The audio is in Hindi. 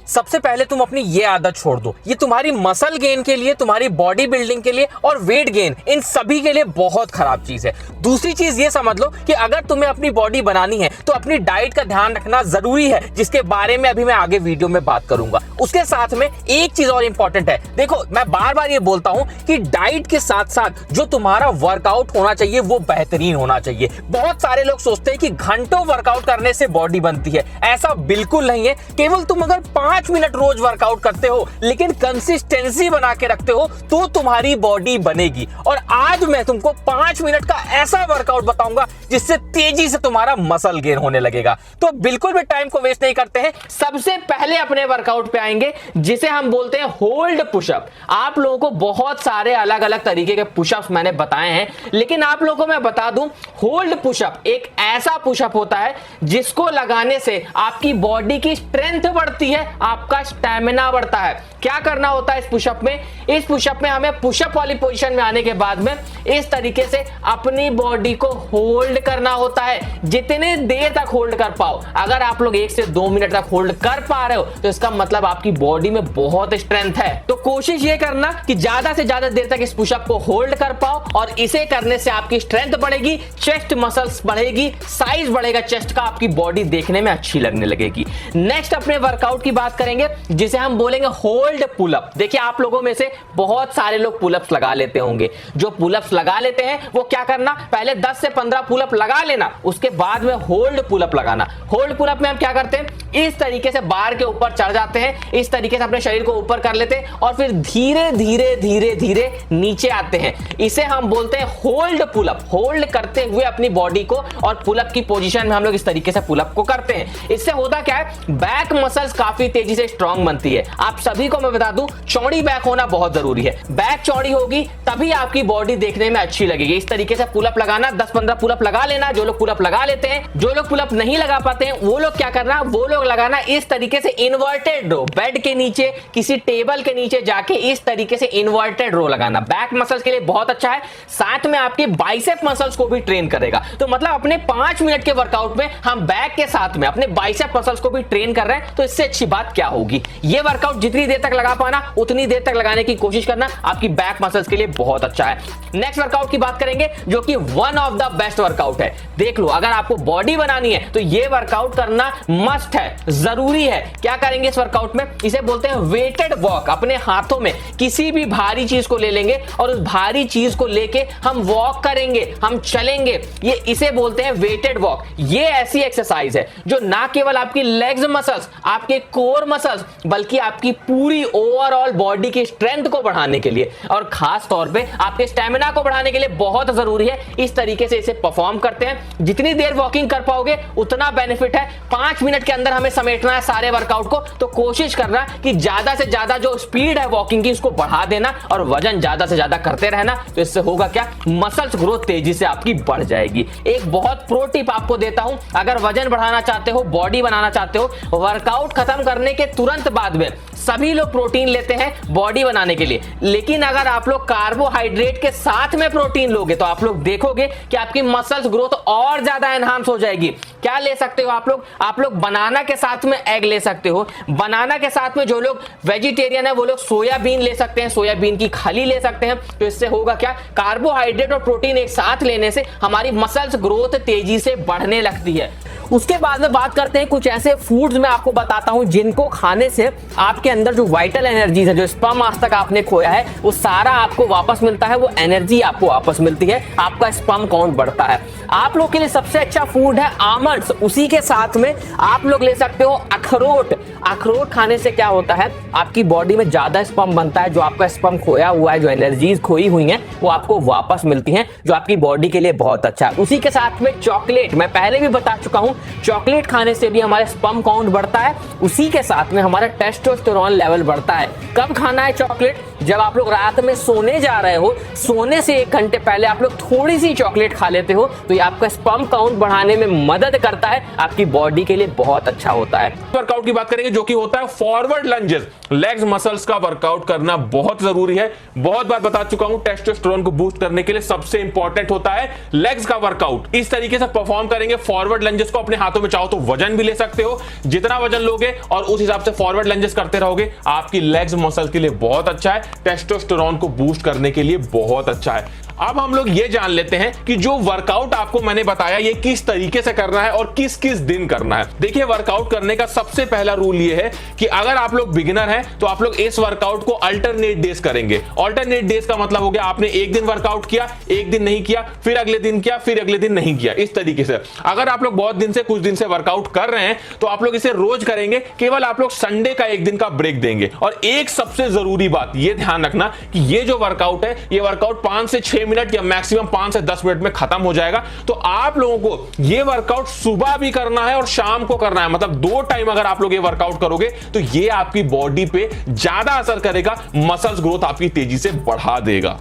सबसे पहले तुम अपनी ये आदत छोड़ दो। ये तुम्हारी मसल गेन के लिए, तुम्हारी बॉडी बिल्डिंग के लिए और वेट गेन, इन सभी के लिए बहुत खराब चीज है। दूसरी चीज ये समझ लो कि अगर तुम्हें अपनी बॉडी बनानी है तो अपनी डाइट का ध्यान रखना जरूरी है, जिसके बारे में अभी मैं आगे वीडियो में बात करूंगा। उसके साथ में एक चीज और इंपॉर्टेंट है, देखो मैं बार बार ये बोलता हूं कि डाइट के साथ साथ जो तुम्हारा वर्कआउट होना चाहिए वो बेहतरीन होना चाहिए। बहुत सारे लोग सोचते हैं कि घंटों वर्कआउट करने से बॉडी बनती है, ऐसा बिल्कुल नहीं है। केवल तुम अगर 5 मिनट रोज वर्कआउट करते हो लेकिन कंसिस्टेंसी बना के रखते हो तो तुम्हारी बॉडी बनेगी। और आज मैं तुमको 5 मिनट का ऐसा वर्कआउट बताऊंगा जिससे तेजी से तुम्हारा मसल गेन होने लगेगा। तो बिल्कुल भी टाइम को वेस्ट नहीं करते हैं, सबसे पहले अपने वर्कआउट पे आएंगे जिसे हम बोलते हैं होल्ड पुशअप। आप लोगों को बहुत सारे अलग अलग तरीके के पुशअप्स मैंने बताए हैं, लेकिन आप लोगों को मैं बता दूं होल्ड पुशअप एक ऐसा पुशअप होता है जिसको लगाने से आपकी बॉडी की स्ट्रेंथ बढ़ती है, आपका स्टैमिना बढ़ता है। क्या करना होता है इस पुशअप में? इस पुशअप में हमें पुशअप वाली पोजीशन में आने के बाद में इस तरीके से अपनी बॉडी को होल्ड करना होता है, जितने देर तक होल्ड कर पाओ। अगर आप लोग 1 से 2 मिनट तक होल्ड कर पा रहे हो तो इसका मतलब आपकी बॉडी में बहुत स्ट्रेंथ है। तो कोशिश ये करना कि ज्यादा से ज्यादा देर तक इस पुशअप को होल्ड कर पाओ, और इसे करने से आपकी स्ट्रेंथ बढ़ेगी, चेस्ट मसल्स बढ़ेगी, साइज बढ़ेगा चेस्ट का, आपकी बॉडी देखने में अच्छी लगने लगेगी। नेक्स्ट अपने वर्कआउट की बात करेंगे जिसे हम बोलेंगे होल्ड पुलअप। देखिए आप लोगों में से बहुत सारे लोग पुलअप्स लगा लेते होंगे। जो पुलअप्स लगा लेते हैं वो क्या करना, पहले 10 से 15 पुलअप लगा लेना, उसके बाद में होल्ड पुलअप लगाना। होल्ड पुलअप में हम क्या करते हैं, इस तरीके से बार के ऊपर चढ़ जाते हैं, इस तरीके से अपने शरीर को ऊपर कर लेते हैं और फिर धीरे धीरे धीरे धीरे नीचे आते हैं। इसे हम बोलते हैं होल्ड पुलअप। होल्ड करते हुए अपनी बॉडी को और पुलअप की पोजीशन में हम लोग इस तरीके से पुलअप को करते हैं। इससे होता क्या है, बैक मसल्स काफी तेजी से स्ट्रांग बनती है। आप सभी को मैं बता दूं चौड़ी बैक होना बहुत जरूरी है। बैक चौड़ी होगी तभी आपकी बॉडी देखने में अच्छी लगेगी। इस तरीके से पुलअप लगाना, 10-15 पुलअप लगा लेना। जो लोग पुलअप लगा लेते हैं, जो लोग पुलअप नहीं लगा पाते हैं वो लोग क्या करना, वो लोग लगाना इस तरीके से इन्वर्टेड रो, बेड के नीचे किसी टेबल के नीचे जाके इस तरीके से इन्वर्टेड रो लगाना। बैक मसल्स के लिए बहुत अच्छा है, साथ में आपके बाइसेप मसल्स को भी ट्रेन करेगा। तो मतलब अपने 5 मिनट के वर्कआउट में हम बैक के साथ में अपने बाइसेप मसल्स को भी ट्रेन कर रहे हैं, तो इससे अच्छी बात क्या होगी। ये वर्कआउट जितनी देर तक लगा पाना उतनी देर तक लगाने की कोशिश करना, आपकी बैक मसल्स के लिए बहुत अच्छा है। नेक्स्ट वर्कआउट की बात करेंगे जो कि one of the best workout है। देख लो अगर आपको बॉडी बनानी है तो ये वर्कआउट करना मस्ट है, जरूरी है। क्या करेंगे इस वर्कआउट में, इसे बोलते हैं वेटेड वॉक। अपने हाथों में किसी भी भारी चीज को ले लेंगे और उस भारी चीज को लेके हम वॉक करेंगे, हम चलेंगे, ये इसे बोलते हैं वेटेड वॉक। ये ऐसी एक्सरसाइज है जो ना केवल आपकी लेग्स मसल्स, आपके कोर मसल्स, बल्कि आपकी पूरी ओवरऑल बॉडी की स्ट्रेंथ को बढ़ाने के लिए और खास तौर पे आपके स्टैमिना को बढ़ाने के लिए बहुत जरूरी है। इस तरीके से इसे परफॉर्म करते हैं। जितनी देर वॉकिंग कर पाओगे उतना बेनिफिट है। 5 मिनट के अंदर हमें समेटना है सारे वर्कआउट को, तो कोशिश करना कि ज्यादा से ज्यादा जो स्पीड है वॉकिंग की उसको बढ़ा देना और वजन ज्यादा से ज्यादा करते रहना। तो इससे होगा क्या, मसल्स ग्रोथ तेजी से आपकी बढ़ जाएगी। एक बहुत प्रो टिप आपको देता हूं, अगर वजन बढ़ाना चाहते हो, बॉडी बनाना चाहते हो, वर्कआउट खत्म करने के तुरंत बाद में सभी लोग प्रोटीन लेते हैं बॉडी बनाने के लिए, लेकिन अगर आप लोग कार्बोहाइड्रेट के साथ में प्रोटीन लोगे तो आप लोग देखोगे कि आपकी मसल्स ग्रोथ और ज्यादा एनहांस हो जाएगी। क्या ले सकते हो आप लोग बनाना के साथ में एग ले सकते हो। बनाना के साथ में जो लोग वेजिटेरियन है वो लोग सोयाबीन ले सकते हैं, सोयाबीन की खाली ले सकते हैं। तो इससे होगा क्या, कार्बोहाइड्रेट और प्रोटीन एक साथ लेने से हमारी मसल्स ग्रोथ तेजी से बढ़ने लगती है। उसके बाद में बात करते हैं कुछ ऐसे फूड्स मैं आपको बताता हूं जिनको खाने से आपके अंदर जो वाइटल एनर्जीज है, जो स्पर्म आज तक आपने खोया है, वो सारा आपको वापस मिलता है, वो एनर्जी आपको वापस मिलती है, आपका स्पर्म काउंट बढ़ता है। आप लोग के लिए सबसे अच्छा फूड है आमंड्स। उसी के साथ में आप लोग ले सकते हो अखरोट। अखरोट खाने से क्या होता है, आपकी बॉडी में ज्यादा स्पर्म बनता है, जो आपका स्पर्म खोया हुआ है, जो एनर्जीज खोई हुई हैं वो आपको वापस मिलती हैं, जो आपकी बॉडी के लिए बहुत अच्छा है। उसी के साथ में चॉकलेट, मैं पहले भी बता चुका हूं, चॉकलेट खाने से भी हमारे स्पर्म काउंट बढ़ता है। उसी के साथ में हमारा टेस्टोस्टेरोन लेवल बढ़ता है। कब खाना है चॉकलेट, जब आप लोग रात में सोने जा रहे हो, सोने से 1 घंटे पहले आप लोग थोड़ी सी चॉकलेट खा लेते हो तो ये आपका स्पर्म काउंट बढ़ाने में मदद करता है, आपकी बॉडी के लिए बहुत अच्छा होता है। वर्कआउट की बात करेंगे जो कि होता है फॉरवर्ड लंजेस। लेग्स मसल्स का वर्कआउट करना बहुत जरूरी है। बहुत बार बता चुका हूं, टेस्टोस्टेरोन को बूस्ट करने के लिए सबसे इंपॉर्टेंट होता है लेग्स का वर्कआउट। इस तरीके से परफॉर्म करेंगे फॉरवर्ड लंजेस को, अपने हाथों में चाहो तो वजन भी ले सकते हो, जितना वजन लोगे और उस हिसाब से फॉरवर्ड लंजेस करते रहोगे, आपकी लेग्स मसल के लिए बहुत अच्छा है, टेस्टोस्टेरोन को बूस्ट करने के लिए बहुत अच्छा है। अब हम लोग ये जान लेते हैं कि जो वर्कआउट आपको मैंने बताया ये किस तरीके से करना है और किस किस दिन करना है। देखिए, वर्कआउट करने का सबसे पहला रूल ये है कि अगर आप लोग बिगिनर हैं तो आप लोग इस वर्कआउट को अल्टरनेट डेज करेंगे। अल्टरनेट डेज का मतलब हो गया आपने एक दिन वर्कआउट किया, एक दिन नहीं किया, फिर अगले दिन किया, फिर अगले दिन नहीं किया, इस तरीके से। अगर आप लोग बहुत दिन से, कुछ दिन से वर्कआउट कर रहे हैं तो आप लोग इसे रोज करेंगे, केवल आप लोग संडे का एक दिन का ब्रेक देंगे। और एक सबसे जरूरी बात ये ध्यान रखना कि ये जो वर्कआउट है, ये वर्कआउट 5 से 6 मिनट या मैक्सिमम 5 से 10 मिनट में खत्म हो जाएगा। तो आप लोगों को ये वर्कआउट सुबह भी करना है और शाम को करना है, मतलब 2 टाइम अगर आप लोग ये वर्कआउट करोगे तो ये आपकी बॉडी पे ज्यादा असर करेगा, मसल्स ग्रोथ आपकी तेजी से बढ़ा देगा।